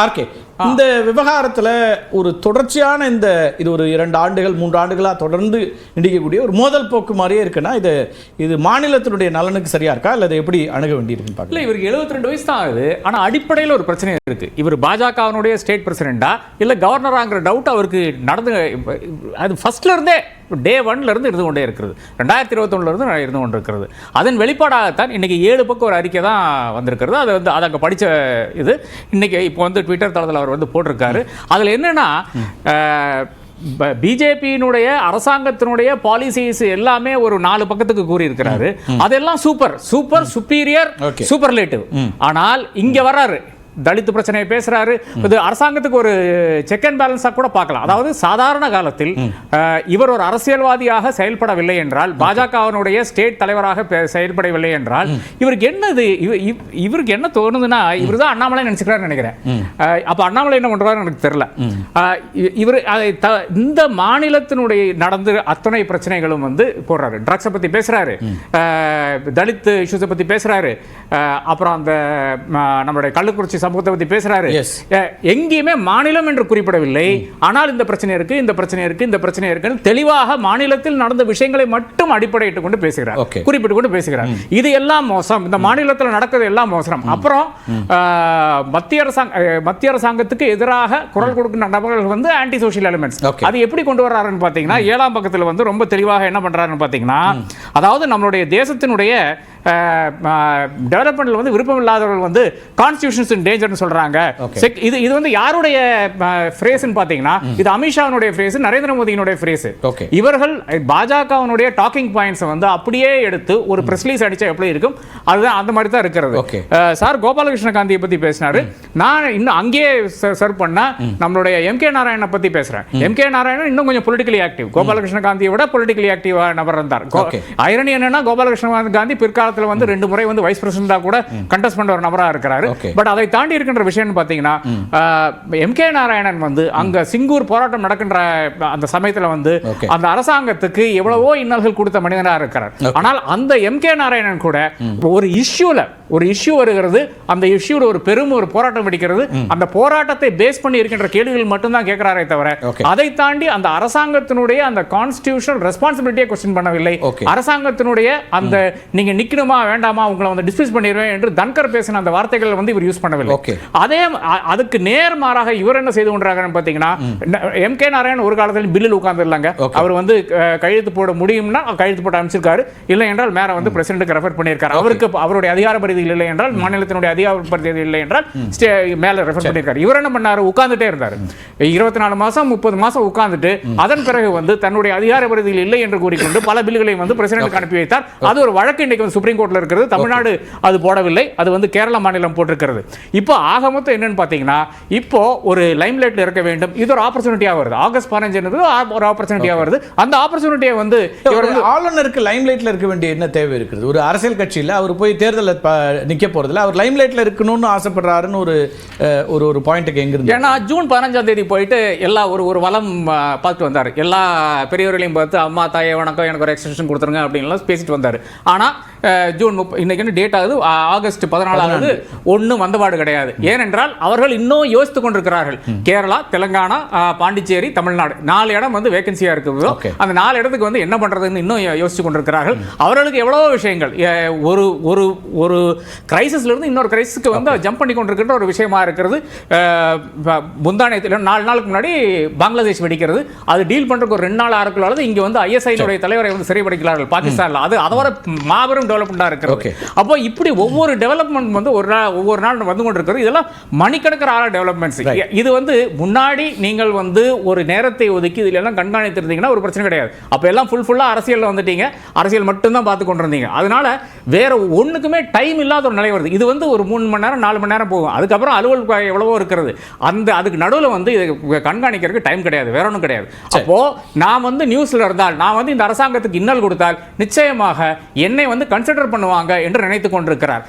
RK, இந்த விவகாரத்தில் ஒரு தொடர்ச்சியான இது ஒரு 2 ஆண்டுகள் 3 ஆண்டுகளாக தொடர்ந்து நீடிக்கக்கூடிய ஒரு மோதல் போக்கு மாதிரியே இருக்குன்னா இது மாநிலத்தினுடைய நலனுக்கு சரியா இருக்கா இல்லை அதை எப்படி அணுக வேண்டியிருக்குன்னு பார்க்கல. இவருக்கு 72 வயசு தான் ஆகுது. ஆனால் அடிப்படையில் ஒரு பிரச்சனை இருக்கு. இவர் பாஜகவினுடைய ஸ்டேட் பிரசிடென்டா இல்லை கவர்னராங்கிற டவுட் அவருக்கு நடந்து அது ஃபர்ஸ்ட்ல இருந்தே டே 1ல இருந்து இருந்து கொண்டே இருக்கிறது. 2021 இருந்து இருந்து கொண்டு இருக்கிறது. அதன் வெளிப்பாடாகத்தான் இன்னைக்கு 7 பக்கம் ஒரு அறிக்கை தான் வந்திருக்கிறது. அதை அங்கே படித்த இது இன்னைக்கு இப்போ ட்விட்டர் தளத்தில் அவர் போட்டிருக்காரு. அதில் என்னன்னா பிஜேபியினுடைய அரசாங்கத்தினுடைய பாலிசிஸ் எல்லாமே ஒரு 4 பக்கத்துக்கு கூறியிருக்கிறாரு. அதெல்லாம் சூப்பர் சுப்பீரியர் சூப்பர்லேட்டிவ். ஆனால் இங்க வர்றாரு தலித் பிரச்சனையை பேசுறாரு. இது அரசாங்கத்துக்கு ஒரு செக் அண்ட் பேலன்ஸா கூட பார்க்கலாம். அதாவது சாதாரண காலத்தில் இவர் ஒரு அரசியல்வாதியாக செயல்படவில்லை என்றால், பாஜகவினுடைய ஸ்டேட் தலைவராக செயல்படவில்லை என்றால், இவருக்கு என்ன தோணுதுன்னா இவர் தான் அண்ணாமலை நினைச்சுக்கிறாரு நினைக்கிறேன். அப்ப அண்ணாமலை என்ன பண்றாரு எனக்கு தெரியல. இவர் இந்த மாநிலத்தினுடைய நடந்து அத்தனை பிரச்சனைகளும் போடுறாரு. ட்ரக்ஸை பத்தி பேசுறாரு, தலித் இஷ்யூஸை பத்தி பேசுறாரு, அப்புறம் அந்த நம்மளுடைய கள்ளக்குறிச்சி சமூகத்தை பத்தி பேசுறாரு. எங்கேயுமே மாநிலம் என்று குறிப்பிடவில்லை. ஆனால் இந்த பிரச்சனை இருக்கு, இந்த பிரச்சனை இருக்கு, இந்த பிரச்சனை இருக்கு தெளிவாக மாநிலத்தில் நடந்த விஷயங்களை மட்டும் அடிப்படையிட்டு கொண்டு பேசுகிறார், குறிப்பிட்டு கொண்டு பேசுகிறார். இது எல்லாம் மோசம், இந்த மாநிலத்தில் நடக்கிறது எல்லாம் மோசம். அப்புறம் மத்திய அரசாங்கத்துக்கு எதிராக குரல் கொடுக்கின்ற நபர்கள் ஆன்டி சோஷியல் எலிமெண்ட்ஸ். அது எப்படி கொண்டு வர்றாருன்னு பாத்தீங்கன்னா 7ஆம் பக்கத்தில் ரொம்ப தெளிவாக என்ன பண்றாருன்னு பாத்தீங்கன்னா, அதாவது நம்மளுடைய தேசத்தினுடைய டெவலப்மெண்ட்ல விருப்பம் இல்லாதவர்கள் கான்ஸ்டிடியூஷன்ஸ் இன் டேஞ்சர்னு சொல்றாங்க. இது யாருடைய ஃப்ரேஸ்னு பாத்தீங்கன்னா, இது அமித்ஷாவுடைய ஃப்ரேஸ், நரேந்திர மோடியினுடைய ஃப்ரேஸ். இவர்கள் பாஜகவினுடைய டாக்கிங் பாயிண்ட்ஸ் அப்படியே எடுத்து ஒரு பிரஸ் ரிலீஸ் அடிச்சா எப்படி இருக்கும், அதுதான் அந்த மாதிரி தான் இருக்கிறது. சார் கோபாலகிருஷ்ண காந்தியை பத்தி பேசினாரு. நான் இன்னும் அங்கேயே சர்வ் பண்ண நம்மளுடைய எம்.கே. நாராயணனை பத்தி பேசுறேன். எம்.கே. நாராயணன் இன்னும் கொஞ்சம் பொலிட்டிக்கலி ஆக்டிவ், கோபாலகிருஷ்ண காந்தியை விட பொலிட்டிக்கலி ஆக்டிவ் நபர் இருந்தார். ஐரணி என்னன்னா, கோபாலகிருஷ்ண காந்தி பிற்காலத்தில் 2 முறை வைஸ் பிரசிடென்டா கூட கண்டெஸ்ட் பண்ற ஒரு நபரா இருக்கிறாரு. பட் அதை தாண்டி இருக்கின்ற விஷயம் பாத்தீங்கன்னா, எம்.கே. நாராயணன் அங்க சிங்கூர் போராட்டம் நடக்கின்ற அந்த சமயத்துல அந்த அரசாங்கத்துக்கு எவ்வளவோ இன்னல்கள் கொடுத்த மனிதனா இருக்கிறார். ஆனால் அந்த எம்.கே. நாராயணன் கூட ஒரு இஷ்யூ வருகிறது, அந்த இஷ்யூல ஒரு போராட்டம் வெடிக்கிறது, அந்த போராட்டத்தை பேஸ் பண்ணி இருக்கின்ற கேள்விகள் மட்டும்தான் கேட்கிறாரே தவிர, அதை தாண்டி அந்த அரசாங்கத்தினுடைய அந்த கான்ஸ்டிடியூஷனல் ரெஸ்பான்சிபிலிட்டியை क्वेश्चन பண்ணவில்லை. அரசாங்கத்தினுடைய அந்த நீங்க நிக்கணுமா வேண்டாமா, உங்களை டிஸ்மிஸ் பண்ணிடுவேன் என்று தன்கர் பேசின அந்த வார்த்தைகள் இவர் யூஸ் பண்ணவில்லை. அதுக்கு நேர்மாறாக இவர் என்ன செய்து கொண்டிருக்காருன்னு பாத்தீங்கன்னா, எம்.கே. நாராயணன் ஒரு காலத்தில் பில்லில் உட்கார்ந்துருந்தாங்க. அவர் கையெழுத்து போட முடியும்னா கையெழுத்து போட்டு அமைச்சிருக்காரு, இல்லை என்றால் மேல பிரசிடென்ட்க்கு ரெஃபர் பண்ணியிருக்காரு. அவருக்கு அவருடைய அதிகார பரிதியில் இல்லை என்றால், மாநிலத்தினுடைய அதிகார பரிதியில் இல்லை என்றால் மேல ரெஃபர் பண்ணியிருக்காரு. இவர் என்ன பண்ணாரு, உட்கார்ந்துட்டே இருந்தார். 24 மாசம் 30 மாசம் உட்கார்ந்துட்டு அதன் பிறகு தன்னுடைய அதிகார பரிதியில் இல்லை என்று கூறிக்கொண்டு பல பில்லுகளை பிரசிடென்ட்க்கு அனுப்பி வைத்தார். அது ஒரு வழக்கு இன்னைக்கு சுப்ரீம் கோர்ட்ல இருக்கிறது. தமிழ்நாடு அது போடவில்லை, அது கேரள மாநிலம் போட்டிருக்கிறது. இப்போ ஆக மொத்தம் என்னன்னு பாத்தீங்கன்னா, இப்போ ஒரு லைம் லைட்ல இருக்க வேண்டும். இது ஒரு ஆப்பர்ச்சுனிட்டியா வருது. ஆகஸ்ட் 15 ஒரு ஆப்பர்ச்சுனிட்டியா வருது. அந்த ஆப்பர்ச்சுனிட்டியை ஆளுநருக்கு லைம் லைட்ல இருக்க வேண்டிய என்ன தேவை இருக்குது? ஒரு அரசியல் கட்சியில் அவர் போய் தேர்தலில் நிக்க போறதுல அவர் லைம் லைட்ல இருக்கணும்னு ஆசைப்படுறாருன்னு ஒரு பாயிண்ட்டுக்கு எங்க இருந்து? ஏன்னா ஜூன் 15ஆம் தேதி போயிட்டு எல்லா ஒரு வளம் பார்த்துட்டு வந்தார். எல்லா பெரியவர்களையும் பார்த்து அம்மா தாயே வணக்கம், எனக்கு ஒரு எக்ஸ்டென்ஷன் கொடுத்துருங்க அப்படின்னு பேசிட்டு வந்தார். ஆனா ஜூன் 30 இன்னைக்கு டேட் ஆகுது, ஆகஸ்ட் 14 ஒன்னும் வந்தபாடு கிடையாது. ஏனென்றால் அவர்கள் இன்னும் யோசித்துக் கொண்டிருக்கிறார்கள். கேரளா, தெலுங்கானா, பாண்டிச்சேரி, தமிழ்நாடு 4 இடம் வேகன்சியா இருக்குது. அந்த 4 இடத்துக்கு என்ன பண்றதுன்னு இன்னும் யோசிச்சு கொண்டிருக்கிறார்கள். அவர்களுக்கு எவ்வளவோ விஷயங்கள் ஒரு கிரைசிஸ்ல இருந்து இன்னொரு கிரைசிஸ்க்கு ஜம்ப் பண்ணி கொண்டிருக்கிற ஒரு விஷயமா இருக்கிறது. முந்தானத்தில் 4 நாளுக்கு முன்னாடி பங்களாதேஷ் வெடிக்கிறது. அது டீல் பண்றதுக்கு ஒரு 2 நாள் ஆறுக்குள்ள இங்க ISI தலைவரை சிறைப்படுகிறார்கள் பாகிஸ்தான்ல. அது அதோட மாபெரும் டெவலப்மெண்டா இருக்கிறது. அப்போ இப்படி ஒவ்வொரு டெவலப்மெண்ட் ஒவ்வொரு நாள் வந்து கொண்டிருக்கிறது. இதெல்லாம் மணிக்கணக்கிற டெவலப்மெண்ட்ஸ். இது முன்னாடி நீங்கள் ஒரு நேரத்தை ஒதுக்கி இதுல எல்லாம் கண்காணித்திருந்தீங்கன்னா ஒரு பிரச்சனை கிடையாது. அப்ப எல்லாம் ஃபுல்லா அரசியல் வந்துட்டீங்க, அரசியல் மட்டும் தான் பார்த்து கொண்டிருந்தீங்க. அதனால வேற ஒண்ணுக்குமே டைம் இல்லாத ஒரு நிலை வருது. இது ஒரு 3 மணி நேரம் 4 மணி நேரம் போகும். அதுக்கப்புறம் அலுவல் எவ்வளவோ இருக்கிறது. அதுக்கு நடுவில் கண்காணிக்கிறதுக்கு டைம் கிடையாது, வேற ஒன்றும் கிடையாது. அப்போ நான் நியூஸ்ல இருந்தால், நான் இந்த அரசாங்கத்துக்கு இன்னல் கொடுத்தால் நிச்சயமாக என்னை கன்சிடர் பண்ணுவாங்க என்று நினைத்துக் கொண்டிருக்கிறார்.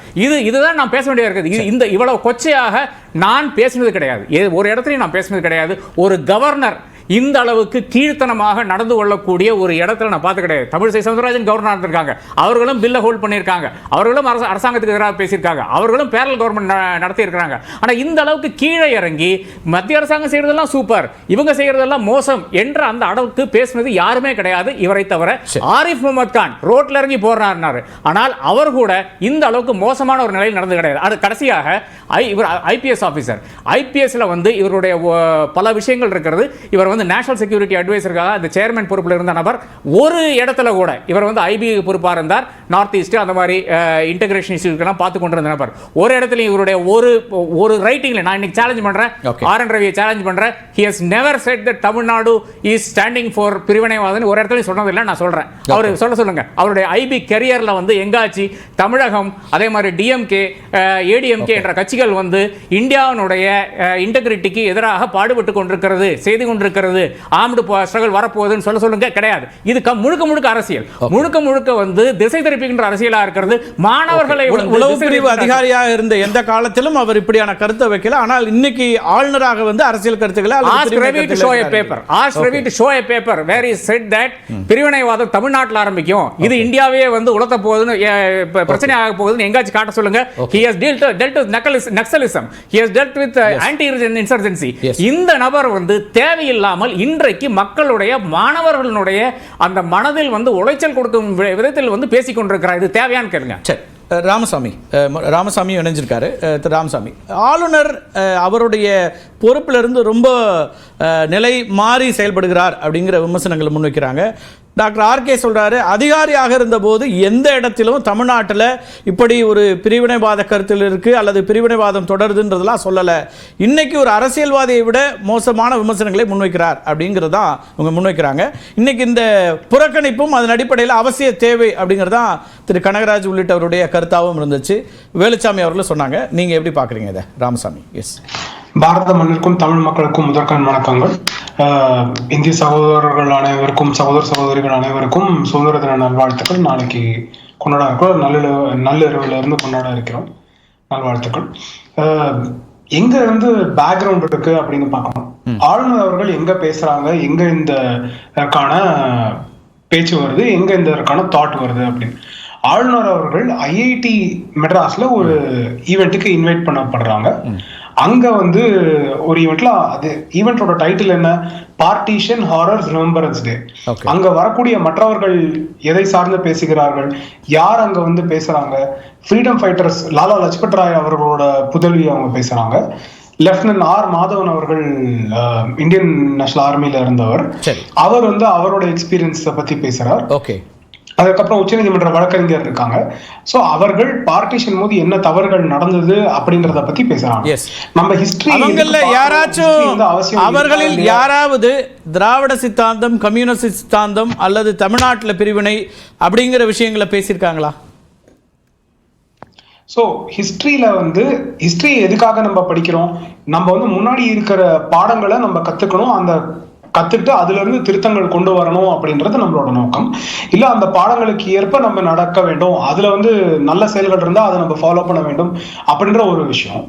இதுதான் நான் பேச வேண்டியது இருக்குது. இந்த இவ்வளவு கொச்சையாக நான் பேசினது கிடையாது, ஒரு இடத்துலையும் நான் பேசினது கிடையாது. ஒரு கவர்னர் இந்த அளவுக்கு கீழ்த்தனமாக நடந்து கொள்ளக்கூடிய ஒரு இடத்துல நான் பார்த்து கிடையாது. தமிழிசை சவுந்தரராஜன் கவர்னர் இருந்திருக்காங்க, அவர்களும் பில்லை ஹோல்ட் பண்ணியிருக்காங்க, அவர்களும் அரசாங்கத்துக்கு எதிராக பேசியிருக்காங்க, அவர்களும் பேரல் கவர்மெண்ட் நடத்தி இருக்கிறாங்க. ஆனால் இந்த அளவுக்கு கீழே இறங்கி மத்திய அரசாங்கம் செய்யறதெல்லாம் சூப்பர், இவங்க செய்யறதெல்லாம் மோசம் என்ற அந்த அளவுக்கு பேசினது யாருமே கிடையாது இவரை தவிர. ஆரிஃப் முகமது கான் ரோட்ல இறங்கி போறாரு, ஆனால் அவர் கூட இந்த அளவுக்கு மோசமான ஒரு நிலையில் நடந்து கிடையாது. அது கடைசியாக இவர் ஐபிஎஸ் ஆபீசர், ஐபிஎஸ்ல வந்து இவருடைய பல விஷயங்கள் இருக்கிறது. இவர் வந்து நேஷனல் செக்யூரிட்டி அட்வைசருக்காக அந்த சேர்மன் பொறுப்பில் இருந்த நபர். ஒரு இடத்துல கூட இவர் வந்து ஐபி பொறுப்பாக இருந்தார், நார்த் ஈஸ்ட் அந்த மாதிரி இன்டகிரேஷன் இஷ்யூக்கெல்லாம் பார்த்து கொண்டிருந்த நபர். ஒரு இடத்துல இவருடைய ஒரு ரைட்டிங்ல நான் இன்னைக்கு சேலஞ்ச் பண்றேன், ஆர்.என். ரவியை சேலஞ்ச் பண்றேன், he has never said that Tamil Nadu is standing for பிரிவினைவாதம் ஒரு இடத்துல சொன்னதில்லை. நான் சொல்றேன், அவர் சொல்லுங்க. அவருடைய ஐபி கெரியர்ல வந்து எங்காச்சி தமிழகம் அதே மாதிரி டிஎம்கே ஏடிஎம்கே என்ற கட்சிகள் வந்து இந்தியாவினுடைய இன்டெகிரிட்டிக்கு எதிராக பாடுபட்டு கொண்டிருக்கிறது, செய்து கொண்டிருக்கிறது, ஆர்ம்டு ஸ்ட்ரகல் வரப்போகுதுன்னு சொல்லுங்க. கிடையாது. இது முழுக்க அரசியல், முழுக்க வந்து திசை திருப்புகின்ற அரசியலா இருக்கிறது. மாணவர்களை உளவு பிரிவு அதிகாரியாக இருந்த எந்த காலத்திலும் அவர் இப்படியான கருத்தை வைக்கல. ஆனால் இன்னைக்கு ஆளுநராக வந்து அரசியல் கருத்துக்களை பிரிவினைவாதம் தமிழ்நாட்டில் ஆரம்பிக்கும், இது இந்தியாவே வந்து உலத்த போகுதுன்னு பிரச்சனை ஆக போகுதுன்னு எங்காச்சும் காட்ட சொல்லுங்க. He has dealt with Naxalism. He has dealt with anti-insurgency. இந்த நபர் வந்து தேவையில்லாமல் இன்றைக்கு மக்களுடைய மாணவர்களுடைய அந்த மனதில் வந்து உளைச்சல் கொடுக்கும் விதத்தில் வந்து பேசிக் கொண்டிருக்கிறார். இது தேவையான்னு கேளுங்க. ராமசாமி இணைஞ்சிருக்காரு. திரு ராமசாமி, ஆளுநர் அவருடைய பொறுப்பிலிருந்து ரொம்ப நிலை மாறி செயல்படுகிறார் அப்படிங்கிற விமர்சனங்களை முன்வைக்கிறாங்க. டாக்டர் ஆர்கே சொல்றாரு, அதிகாரியாக இருந்தபோது எந்த இடத்திலும் தமிழ்நாட்டில் இப்படி ஒரு பிரிவினைவாத கருத்தில் இருக்கு அல்லது பிரிவினைவாதம் தொடருதுன்றதெல்லாம் சொல்லலை. இன்னைக்கு ஒரு அரசியல்வாதியை விட மோசமான விமர்சனங்களை முன்வைக்கிறார் அப்படிங்கிறதான் இவங்க முன்வைக்கிறாங்க. இன்னைக்கு இந்த புறக்கணிப்பும் அதன் அடிப்படையில் அவசிய தேவை அப்படிங்கிறதான் திரு கனகராஜ் உள்ளிட்டவருடைய கருத்தாகவும் இருந்துச்சு. வேலுச்சாமி அவர்களும் சொன்னாங்க. நீங்க எப்படி பார்க்குறீங்க இதை? ராமசாமி. எஸ். பாரத மண்ணிற்கும் தமிழ் மக்களுக்கும் முதற்கண் வணக்கங்கள். இந்திய சகோதரர்கள் அனைவருக்கும், சகோதர சகோதரிகள் அனைவருக்கும் சுதந்திர தின நல்வாழ்த்துக்கள். நாளைக்கு கொண்டாட இருக்கிறோம், நள்ளிரவுல இருந்து கொண்டாட இருக்கிறோம். நல்வாழ்த்துக்கள். எங்க இருந்து பேக்ரவுண்ட் இருக்கு அப்படின்னு பார்க்கணும். ஆளுநர் அவர்கள் எங்க பேசுறாங்க, எங்க இந்த பேச்சு வருது, எங்க இந்த தாட் வருது அப்படின்னு. ஆளுநர் அவர்கள் ஐஐடி மெட்ராஸ்ல ஒரு ஈவெண்ட்டுக்கு இன்வைட் பண்ணப்படுறாங்க. அங்க வந்து ஒரு ஈவெண்ட்ல, அது ஈவெண்டோட டைட்டில் என்ன, பார்ட்டிஷன் ஹாரர்ஸ் ரிமெம்பரன்ஸ் டே. அங்க வரக்கூடிய மற்றவர்கள் எதை சார்ந்து பேசுகிறார்கள், யார் அங்க வந்து பேசுறாங்க, ஃப்ரீடம் ஃபைட்டர்ஸ் லாலா லஜ்பத் ராய் அவர்களோட புதல்வி அவங்க பேசுறாங்க. லெப்டினன்ட் ஆர் மாதவன் அவர்கள் இந்தியன் நேஷனல் ஆர்மியில இருந்தவர், அவர் வந்து அவரோட எக்ஸ்பீரியன்ஸை பத்தி பேசுறார். அதுக்கப்புறம் உச்சநீதிமன்ற வழக்கறிஞர் இருக்காங்க. சோ அவர்கள் பார்ட்டிஷன் போது என்ன தவறுகள் நடந்தது அப்படிங்கறத பத்தி பேசுறாங்க. நம்ம ஹிஸ்டரி அவங்கள யாராச்சும் அவர்களில் யாராவது திராவிட சித்தாந்தம், கம்யூனிஸ்ட் சித்தாந்தம் அல்லது தமிழ்நாட்டில் பிரிவினை அப்படிங்கிற விஷயங்களை பேசியிருக்காங்களா? ஸோ ஹிஸ்ட்ரியில வந்து ஹிஸ்ட்ரி எதுக்காக நம்ம படிக்கிறோம், நம்ம வந்து முன்னாடி இருக்கிற பாடங்களை நம்ம கத்துக்கணும், அந்த கத்துட்டு அதுல இருந்து திருத்தங்கள் கொண்டு வரணும் அப்படின்றது நம்மளோட நோக்கம். இல்ல அந்த பாடங்களுக்கு ஏற்ப நம்ம நடக்க வேண்டும், அதுல வந்து நல்ல செயல்கள் இருந்தா அதை நம்ம ஃபாலோ பண்ண வேண்டும் அப்படின்ற ஒரு விஷயம்.